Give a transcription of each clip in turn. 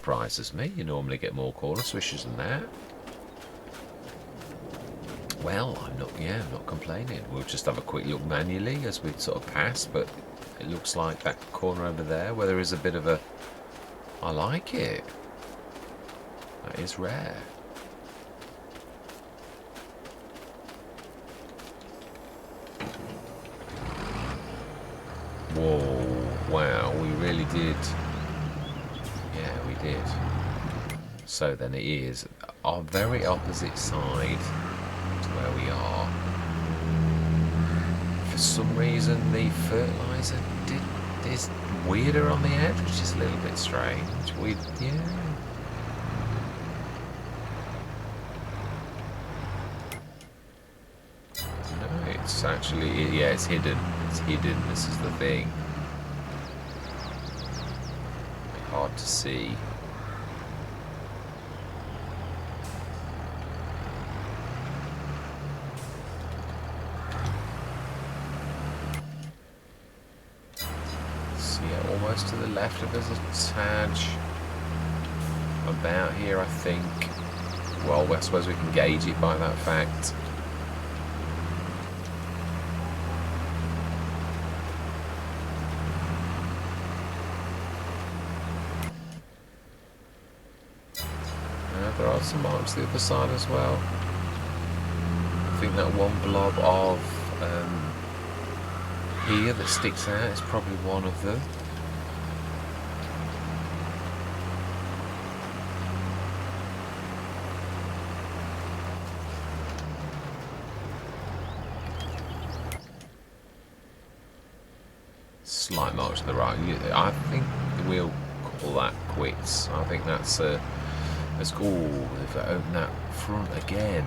Surprises me. You normally get more corner swishes than that. Well, I'm not complaining. We'll just have a quick look manually as we sort of pass, but it looks like that corner over there where there is a bit of a... I like it. That is rare. Whoa, wow, we really did. Yeah, we did. So then it is our very opposite side to where we are. For some reason the fertiliser is weirder on the edge, which is a little bit strange. Yeah. No, it's actually, yeah, it's hidden. It's hidden, this is the thing. Hard to see. Almost to the left of us, a tad about here, I think. Well, I suppose we can gauge it by that fact. There are some marks to the other side as well. I think that one blob of here that sticks out is probably one of them. Slight march to the right. I think we'll call that quits. I think that's a... Let's go. If I open that front again.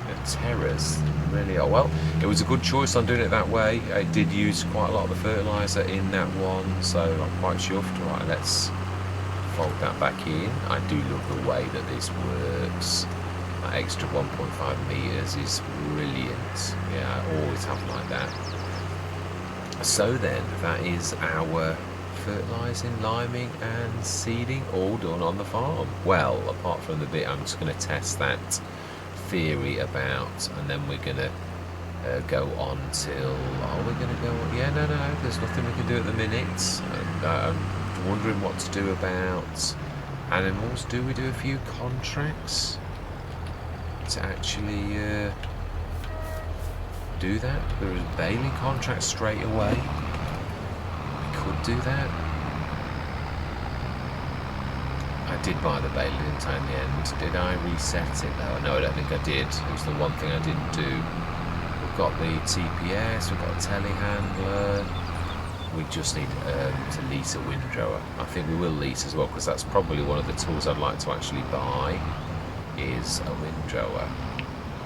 The terrors really are. Well, it was a good choice on doing it that way. I did use quite a lot of the fertiliser in that one, so I'm quite chuffed. Right, let's fold that back in. I do love the way that this works. That extra 1.5 metres is brilliant. Yeah, I always have like that. So then, that is our fertilising, liming and seeding all done on the farm. Well, apart from the bit I'm just going to test that theory about, and then we're going to go on till... Are we going to go on? Yeah, no, there's nothing we can do at the minute. And, I'm wondering what to do about animals. Do we do a few contracts to actually... do that? There is a bailing contract straight away. We could do that. I did buy the bailing in time in the end. Did I reset it though? No, I don't think I did. It was the one thing I didn't do. We've got the TPS, we've got a telehandler. We just need to lease a windrower. I think we will lease as well, because that's probably one of the tools I'd like to actually buy, is a windrower.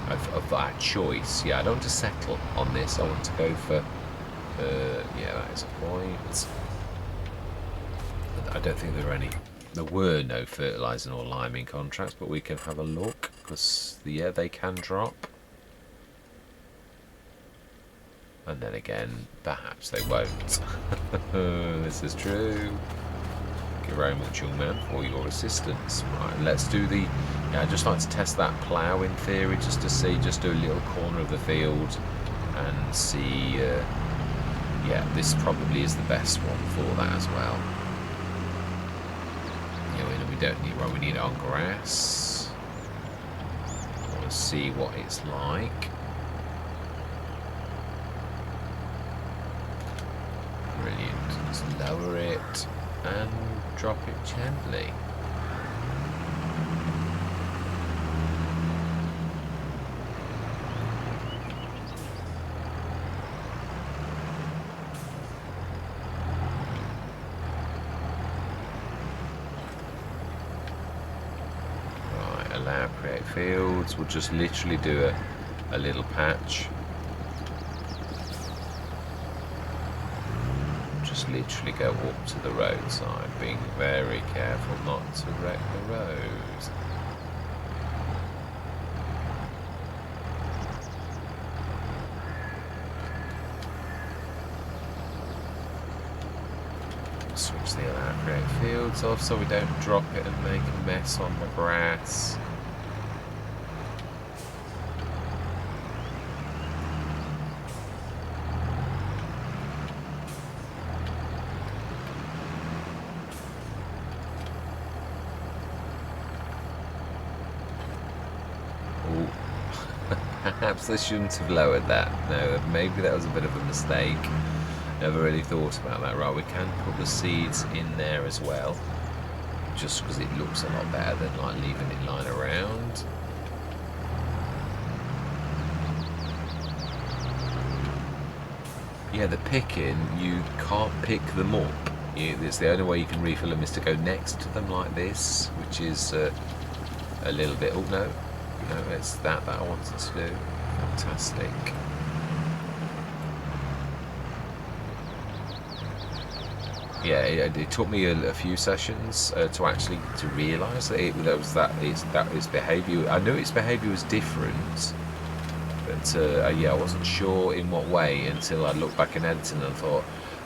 Of that choice. Yeah, I don't want to settle on this. I want to go for yeah, that is a point. I don't think there were no fertilising or liming contracts, but we can have a look, because yeah, they can drop, and then again perhaps they won't. This is true. Thank you very much, young man, for your assistance. Right, let's do the... Yeah, I'd just like to test that plough in theory, just to see, just do a little corner of the field and see, yeah, this probably is the best one for that as well. Yeah, we don't need, well, we need it on grass. I want to see what it's like. Brilliant. Just lower it and drop it gently. Allow create fields. We'll just literally do a little patch. Just literally go up to the roadside, being very careful not to wreck the road. Switch the alarm create fields of so we don't drop it and make a mess on the grass. Perhaps I shouldn't have lowered that. No, maybe that was a bit of a mistake. Never really thought about that. Right, we can put the seeds in there as well, just because it looks a lot better than like leaving it lying around. Yeah, the picking, you can't pick them up. It's the only way you can refill them is to go next to them like this, which is a little bit. Oh no. No, it's that I wanted to do. Fantastic. Yeah, it took me a few sessions to actually realise that its behaviour. I knew its behaviour was different, but yeah, I wasn't sure in what way until I looked back in editing and thought,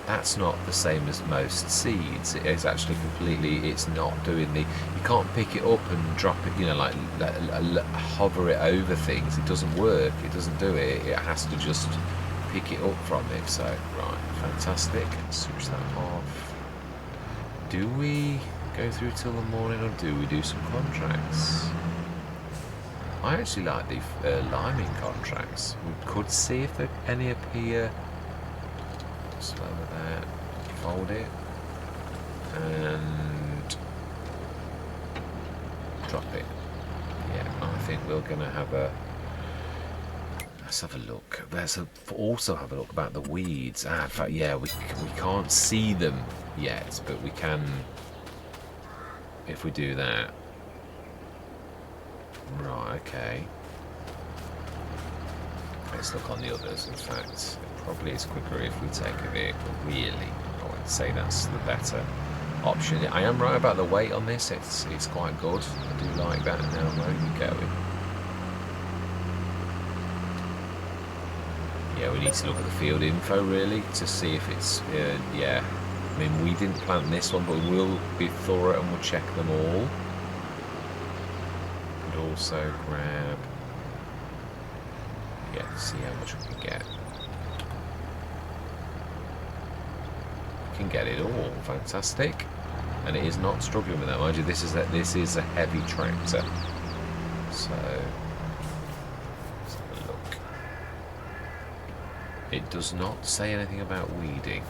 that's not the same as most seeds. It's actually completely, it's not doing the, you can't pick it up and drop it, you know, like hover it over things. It doesn't work, it doesn't do it. It has to just pick it up from it. So, right, fantastic. Switch that off. Do we go through till the morning or do we do some contracts? I actually like the liming contracts. We could see if any appear. Slow that, fold it, and drop it. Yeah, I think we're going to have a. Let's have a look. Let's also have a look about the weeds. In fact, yeah, we can't see them yet, but we can if we do that. Right, okay. Let's look on the others, in fact. Probably it's quicker if we take a vehicle, really. I would say that's the better option. I am right about the weight on this, it's quite good. I do like that. Now, where are you going? Yeah, we need to look at the field info, really, to see if it's, yeah. I mean, we didn't plant this one, but we'll be thorough and we'll check them all. And also grab, yeah, see how much we can get. Can get it all. Fantastic. And it is not struggling with that, mind you. This is a heavy tractor, so let's have a look. It does not say anything about weeding.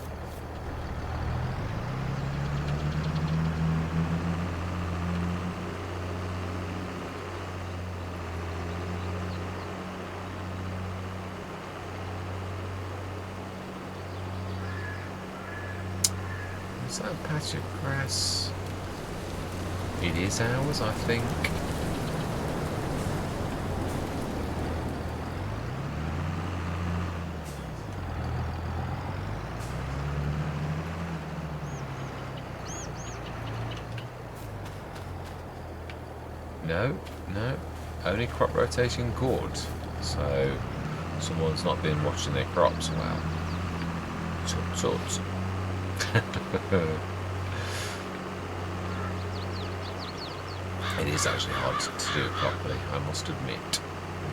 Is that a patch of grass? It is ours, I think. No, only crop rotation good. So someone's not been watching their crops well. Tut. It is actually hard to do it properly, I must admit.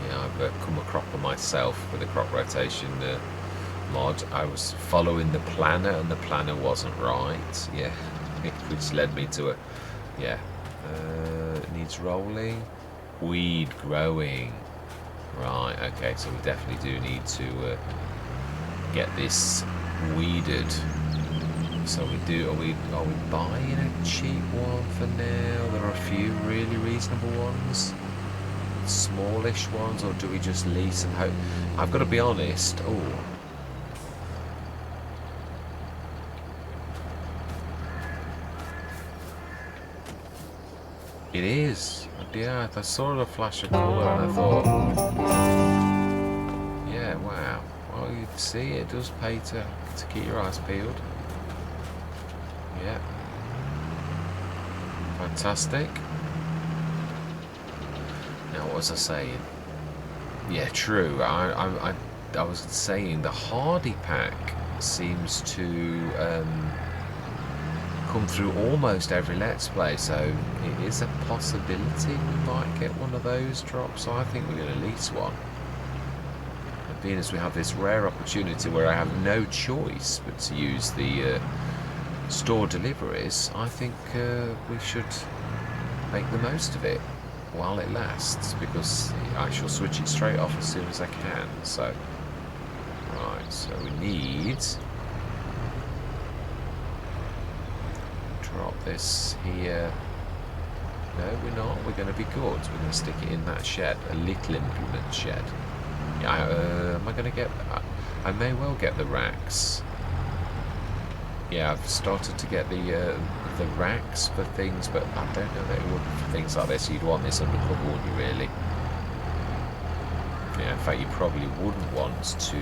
Yeah, I've come a cropper myself with a crop rotation mod. I was following the planner and the planner wasn't right. Yeah, which led me to a, yeah, it needs rolling. Weed growing. Right, okay, so we definitely do need to get this weeded. So we do. Are we buying a cheap one for now? There are a few really reasonable ones, smallish ones, or do we just lease and hope? I've got to be honest. Oh, it is. Yeah, I saw the flash of colour and I thought, yeah, wow. Well, you see, it does pay to keep your eyes peeled. Yeah, fantastic. Now, what was I saying? Yeah, true. I was saying the Hardy pack seems to come through almost every Let's Play, so it is a possibility we might get one of those drops. So I think we're going to lease one. And being as we have this rare opportunity where I have no choice but to use the store deliveries, I think we should make the most of it while it lasts, because I shall switch it straight off as soon as I can. So, right, so we need... drop this here. No, we're not. We're going to be good. We're going to stick it in that shed, a little implement shed. Yeah, am I going to get... I may well get the racks. Yeah, I've started to get the racks for things, but I don't know that it would for things like this. You'd want this undercover, wouldn't you, really? Yeah, in fact, you probably wouldn't want to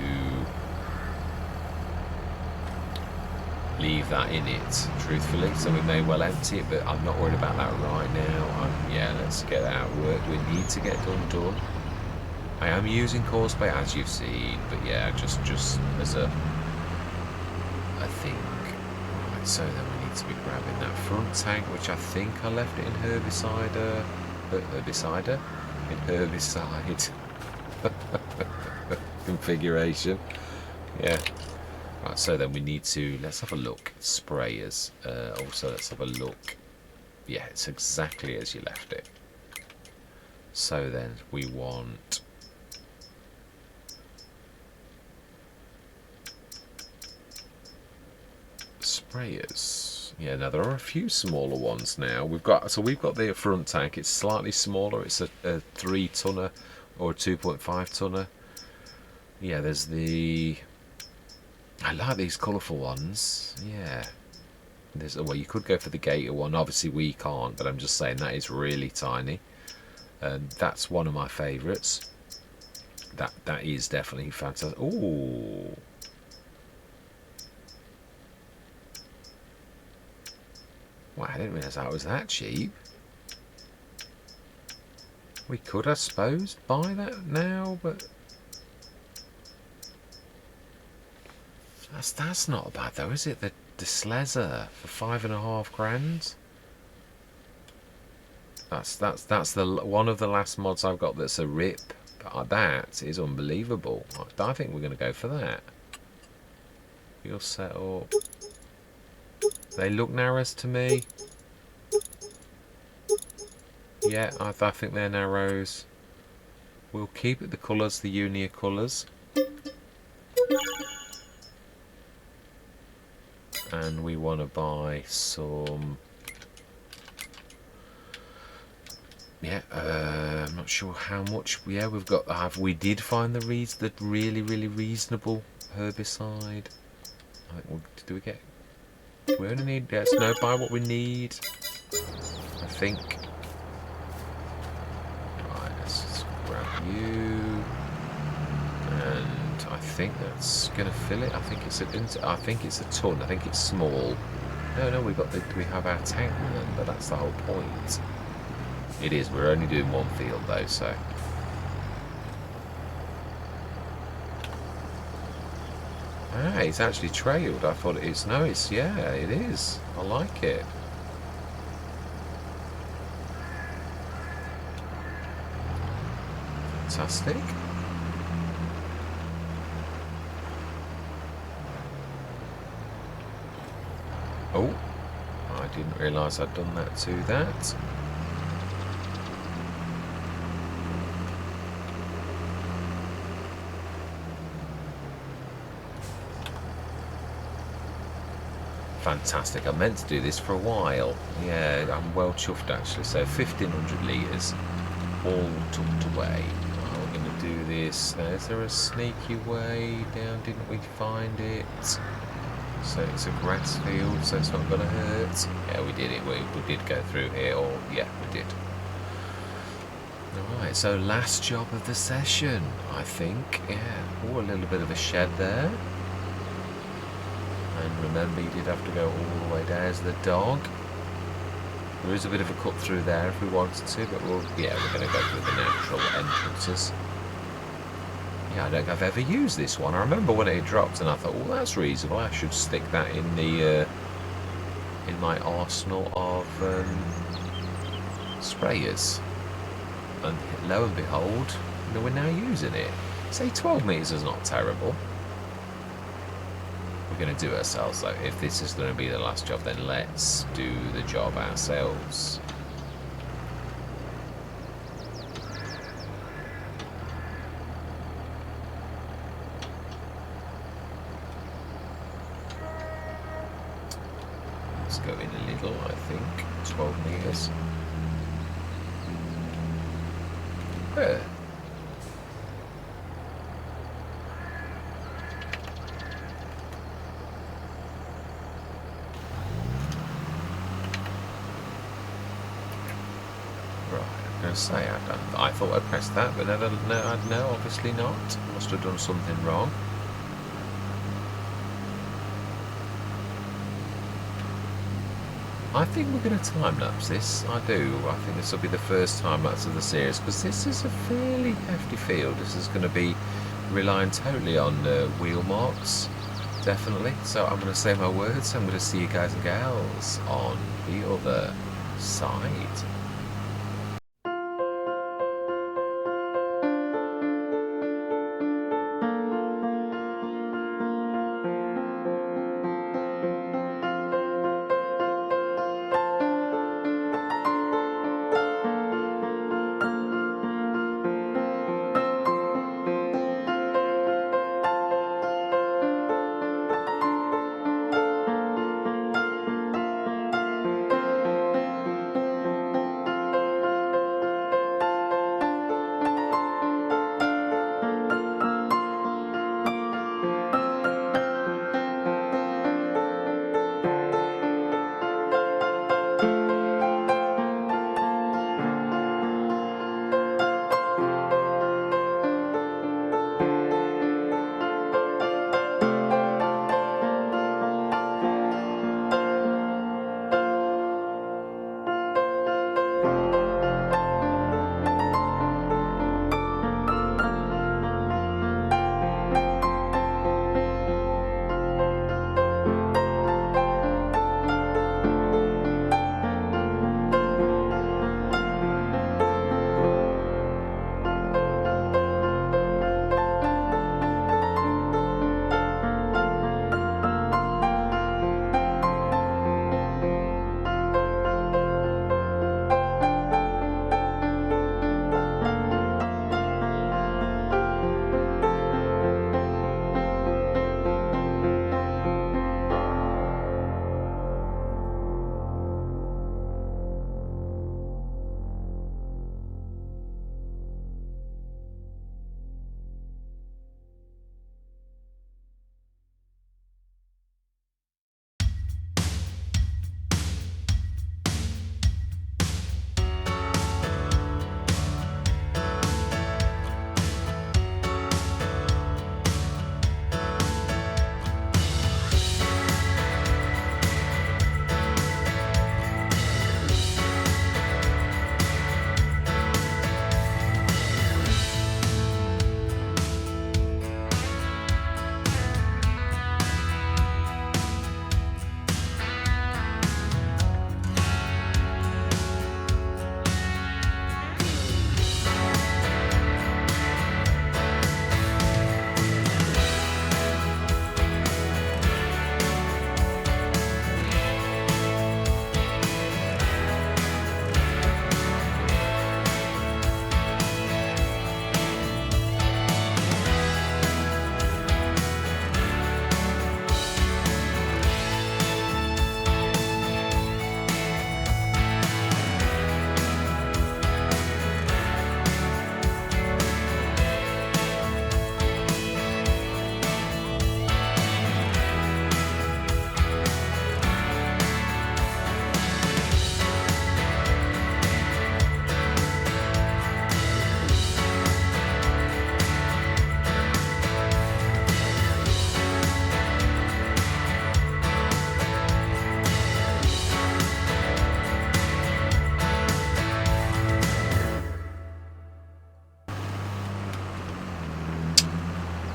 leave that in it, truthfully, so we may well empty it, but I'm not worried about that right now. Yeah, let's get that out of work. We need to get done. I am using coarse bait, as you've seen, but yeah, just as a thing. Right, so then we need to be grabbing that front tank, which I think I left it in herbicide configuration. Yeah. Right, so then we need to, let's have a look. Sprayers. Also, let's have a look. Yeah, it's exactly as you left it. So then we want sprayers. Yeah, now there are a few smaller ones now. We've got the front tank. It's slightly smaller. It's a 3-tonner or a 2.5 tonner. Yeah, there's the... I like these colourful ones. Yeah. Well, you could go for the Gator one. Obviously, we can't, but I'm just saying that is really tiny. That's one of my favourites. That is definitely fantastic. Ooh. Wow, I didn't realise that was that cheap. We could, I suppose, buy that now, but... That's not bad though, is it? The Slezzer for $5,500. That's the one of the last mods I've got that's a rip. But that is unbelievable. I think we're going to go for that. You're set up. They look narrows to me. Yeah, I think they're narrows. We'll keep it the colours, the Unia colours. And we want to buy some... Yeah, I'm not sure how much. Yeah, we've got... we did find the really, really reasonable herbicide. I think do we get... We only need... Let's know buy what we need. I think... Right, let's just grab you. And I think that's going to fill it. I think it's a ton. I think it's small. No, we have our tank then, but that's the whole point. It is. We're only doing one field though, so. Ah, it's actually trailed. I thought it is. No, it's, yeah, it is. I like it. Fantastic. Oh, I didn't realise I'd done that to that. Fantastic. I meant to do this for a while. Yeah, I'm well chuffed actually. So 1,500 litres all tucked away. Oh, we're going to do this. Is there a sneaky way down? Didn't we find it? So it's a grass field, so it's not going to hurt. Yeah, we did it. We did go through here. Or yeah, we did. Alright, so last job of the session, I think. Yeah. Oh, a little bit of a shed there. And remember, you did have to go all the way down as the dog. There is a bit of a cut through there if we wanted to, but we're going to go through the natural entrances. Yeah, I don't think I've ever used this one. I remember when it dropped and I thought, well, that's reasonable. I should stick that in the in my arsenal of sprayers. And lo and behold, we're now using it. Say 12 metres is not terrible. We're going to do it ourselves though. If this is going to be the last job, then let's do the job ourselves. Let's go in a little, I think. 12 metres. Yeah. Say I thought I pressed that, but no, obviously not. Must have done something wrong. I think we're going to time lapse this. I do. I think this will be the first time lapse of the series because this is a fairly hefty field. This is going to be relying totally on wheel marks, definitely. So I'm going to say my words. I'm going to see you guys and gals on the other side.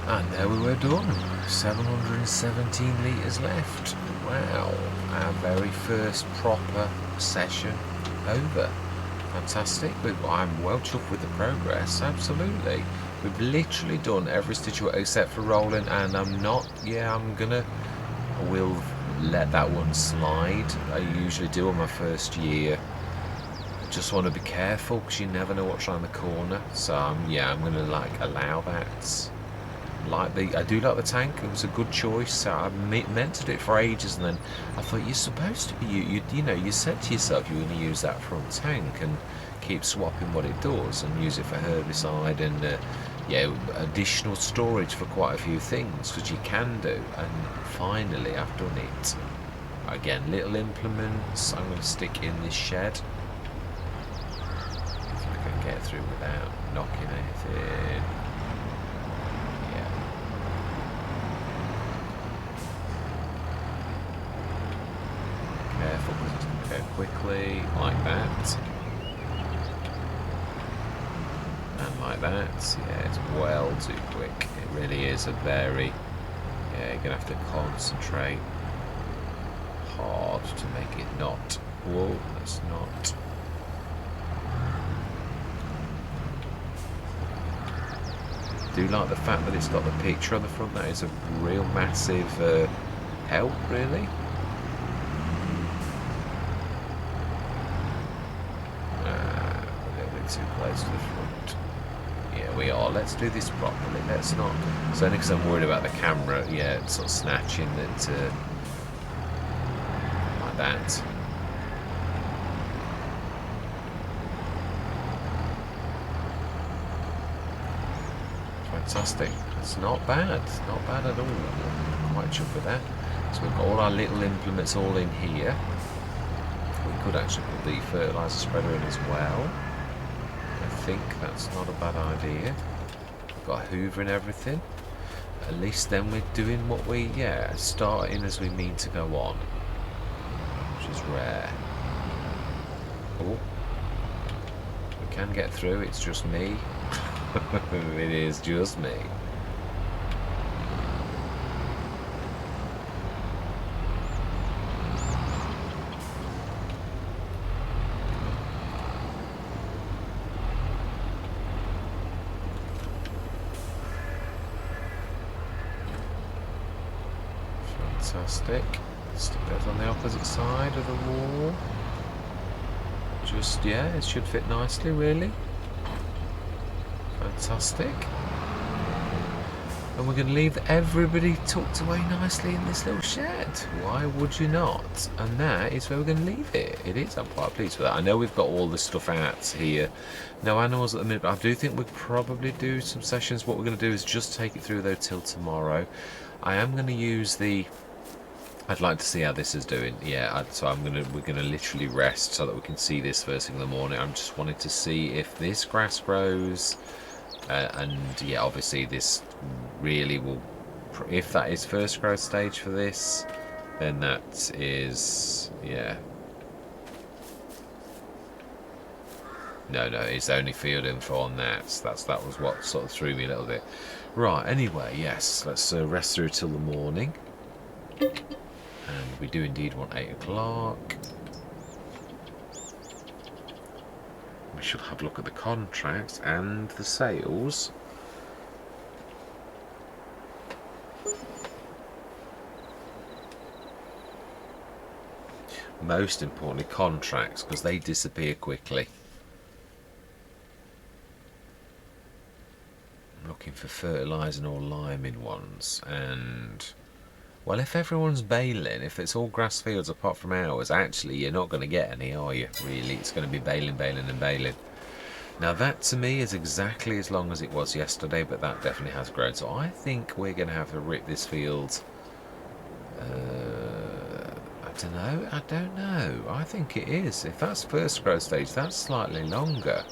And there we were done. 717 litres left. Wow, our very first proper session over. Fantastic. I'm well chuffed with the progress, absolutely. We've literally done every stitch except for rolling, and I will let that one slide. I usually do on my first year. Just want to be careful because you never know what's around the corner. So I'm going to allow that. I do like the tank. It was a good choice. I meant to do it for ages, and then I thought you're supposed to be you said to yourself you were going to use that front tank and keep swapping what it does and use it for herbicide and additional storage for quite a few things, which you can do. And finally I've done it. Again, little implements. I'm going to stick in this shed. If I can get through without knocking anything. Careful because it's going to go quickly, like that. And like that. Yeah, it's well too quick. It really is a very... Yeah, you're going to have to concentrate hard to make it not... Whoa, that's not... I do like the fact that it's got the picture on the front. That is a real massive help, really. Too close to the front. Yeah, we are. Let's do this properly. Let's not. It's only because I'm worried about the camera. Yeah, sort of snatching it like that. Fantastic. It's not bad. It's not bad at all. I'm quite chuffed with that. So we've got all our little implements all in here. We could actually put the fertilizer spreader in as well. I think that's not a bad idea. We've got a hoover and everything. At least then we're doing what we, starting as we mean to go on. Which is rare. Oh. We can get through, it's just me. It is just me. Fantastic. Stick those on the opposite side of the wall. Just, it should fit nicely, really. Fantastic. And we're going to leave everybody tucked away nicely in this little shed. Why would you not? And that is where we're going to leave it. It is. I'm quite pleased with that. I know we've got all the stuff out here. No animals at the minute, but I do think we'll probably do some sessions. What we're going to do is just take it through, though, till tomorrow. I am going to use the... I'd like to see how this is doing. So we're gonna literally rest so that we can see this first thing in the morning. I'm just wanting to see if this grass grows, and obviously this really will. If that is first growth stage for this, then that is No, it's only field info on that. That was what sort of threw me a little bit. Right. Anyway, yes. Let's rest through till the morning. And we do indeed want 8 o'clock. We should have a look at the contracts and the sales. Most importantly, contracts, because they disappear quickly. I'm looking for fertilising or liming ones, and... Well, if everyone's baling, if it's all grass fields apart from ours, actually you're not going to get any, are you? Really, it's going to be baling, baling and baling. Now that to me is exactly as long as it was yesterday, but that definitely has grown. So I think we're going to have to rip this field. I don't know. I think it is. If that's first growth stage, that's slightly longer.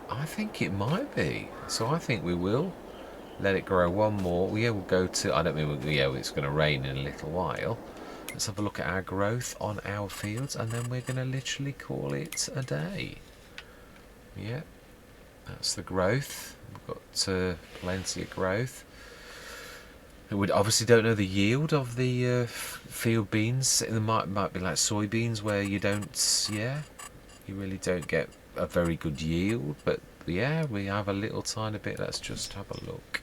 I think it might be. So I think we will. Let it grow one more. We'll go to... I don't mean... it's going to rain in a little while. Let's have a look at our growth on our fields, and then we're going to literally call it a day. Yeah, that's the growth. We've got plenty of growth. We obviously don't know the yield of the field beans. There might be like soybeans where you don't, yeah, you really don't get a very good yield. But yeah, we have a little tiny bit. Let's just have a look.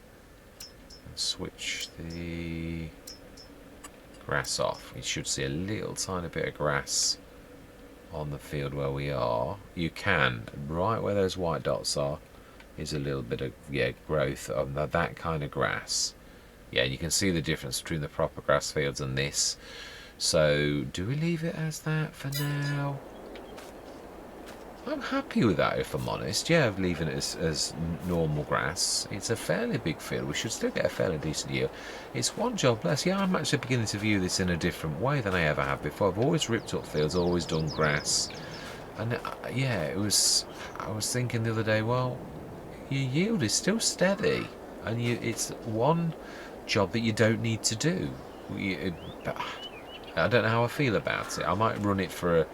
Switch the grass off. You should see a little tiny bit of grass on the field where we are. You can, right where those white dots are, is a little bit of growth of that kind of grass. Yeah, you can see the difference between the proper grass fields and this. So do we leave it as that for now? I'm happy with that, if I'm honest. Yeah, I'm leaving it as normal grass. It's a fairly big field. We should still get a fairly decent yield. It's one job less. Yeah, I'm actually beginning to view this in a different way than I ever have before. I've always ripped up fields, always done grass. And yeah, I was thinking the other day, well, your yield is still steady. And it's one job that you don't need to do. I don't know how I feel about it. I might run it for a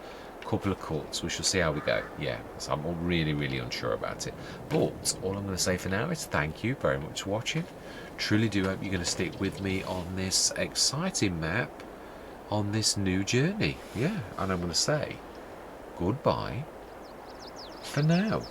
couple of cuts. We shall see how we go. Yeah, so I'm really unsure about it. But all I'm going to say for now is thank you very much for watching. Truly do hope you're going to stick with me on this exciting map, on this new journey. Yeah, and I'm going to say goodbye for now.